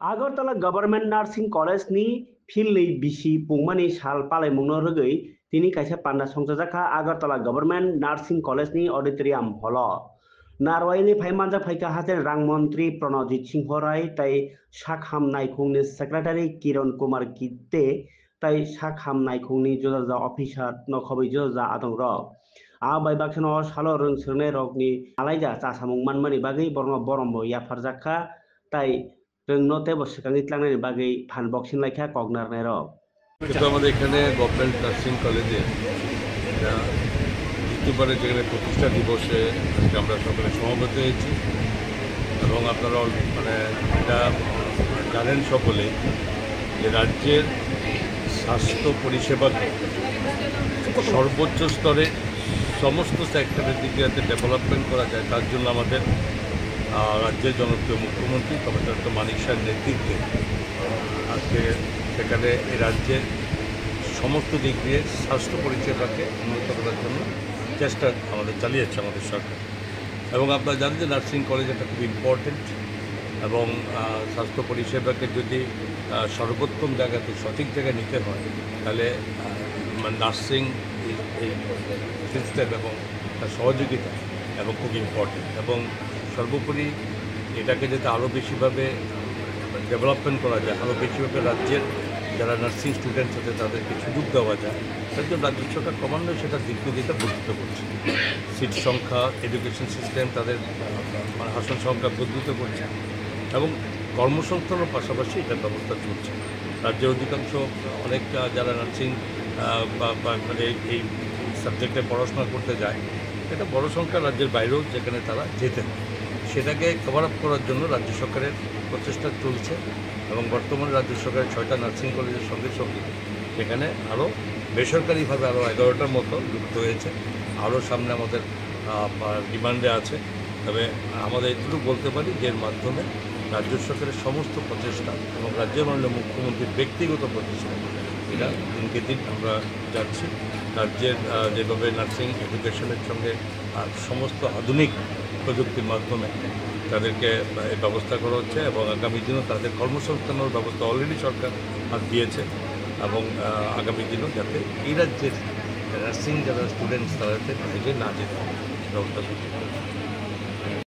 Agartala Government Nursing College ni philli bisi pungmani sal palaimungno rwgui tini kaisa panda songchajaka Agartala Government Nursing College ni auditorium hall Narwaini phaimanja phaika haten rang mantri Pranajit Singh Rai tai Sakham Naikungni secretary Kiran Kumar Kitte tai Sakham Naikungni jodaja officer nokhobai jodaja atongrok bai baksano salo rung sirnai rokni alaija chasamung manmani bagui borno borombo yafarjakha tai rungno tebo swkangui tlangnani bagui phan boxing laikha koknarnai rok কিন্তু আমাদের এখানে government nursing কলেজে দ্বিতীয়বারের যেখানে প্রতিষ্ঠা দিবসে আজকে আমরা সকলে সমবেত হয়েছি এবং আপনারা মানে এটা জানেন সকলে যে রাজ্যের স্বাস্থ্য পরিষেবাকে সর্বোচ্চ স্তরে সমস্ত সেক্টরের দিকে যাতে ডেভেলপমেন্ট করা যায় তার জন্য আমাদের রাজ্যের জনপ্রিয় মুখ্যমন্ত্রী ডক্টর মানিক শাহের নেতৃত্বে আজকে সেখানে এই রাজ্যের সমস্ত দিক দিয়ে স্বাস্থ্য পরিষেবাকে উন্নত করার জন্য চেষ্টা আমাদের চালিয়েছে আমাদের সরকার এবং আপনারা জানেন যে নার্সিং কলেজ একটা খুব ইম্পর্টেন্ট এবং স্বাস্থ্য পরিষেবাকে যদি সর্বোত্তম জায়গাতে সঠিক জায়গায় নিতে হয় তাহলে নার্সিং এই সিস্টেম এবং তার সহযোগিতা এবং খুব ইম্পর্টেন্ট এবং সর্বোপরি এটাকে যাতে আরও বেশিভাবে ডেভেলপমেন্ট করা যায় আরও বেশিভাবে রাজ্যের যারা নার্সিং স্টুডেন্টস আছে তাদেরকে সুযোগ দেওয়া যায় তার জন্য রাজ্য সরকার ক্রমান্বয়ে সেটা দিক নির্দেশিকা বর্ধিত করছে সিট সংখ্যা এডুকেশন সিস্টেম তাদের আসন সংখ্যা বর্ধিত করছে এবং কর্মসংস্থানের পাশাপাশি এটার ব্যবস্থা চলছে রাজ্যের অধিকাংশ অনেক যারা নার্সিং মানে এই সাবজেক্টে পড়াশোনা করতে যায় এটা বড় সংখ্যা রাজ্যের বাইরেও যেখানে তারা যেতে হয় সেটাকে কভার আপ করার জন্য রাজ্য সরকারের প্রচেষ্টা চলছে এবং বর্তমানে রাজ্য সরকারের 6টা নার্সিং কলেজের সঙ্গে সঙ্গে সেখানে আরও বেসরকারিভাবে আরও 11টার মতো যুক্ত হয়েছে আরও সামনে আমাদের ডিমান্ডে আছে তবে আমাদের এটুকু বলতে পারি যে এর মাধ্যমে রাজ্য সরকারের সমস্ত প্রচেষ্টা এবং রাজ্যের মাননীয় মুখ্যমন্ত্রীর ব্যক্তিগত প্রচেষ্টা এটা দিনকে দিন আমরা যাচ্ছি রাজ্যের যেভাবে নার্সিং এডুকেশনের সঙ্গে সমস্ত আধুনিক প্রযুক্তির মাধ্যমে তাদেরকে ব্যবস্থা করা হচ্ছে এবং আগামী দিনেও তাদের কর্মসংস্থানের ব্যবস্থা অলরেডি সরকার হাত দিয়েছে এবং আগামী দিনেও যাতে এই রাজ্যের নার্সিং যারা স্টুডেন্টস তারা যাতে বাইরে না যেতে ব্যবস্থা করতে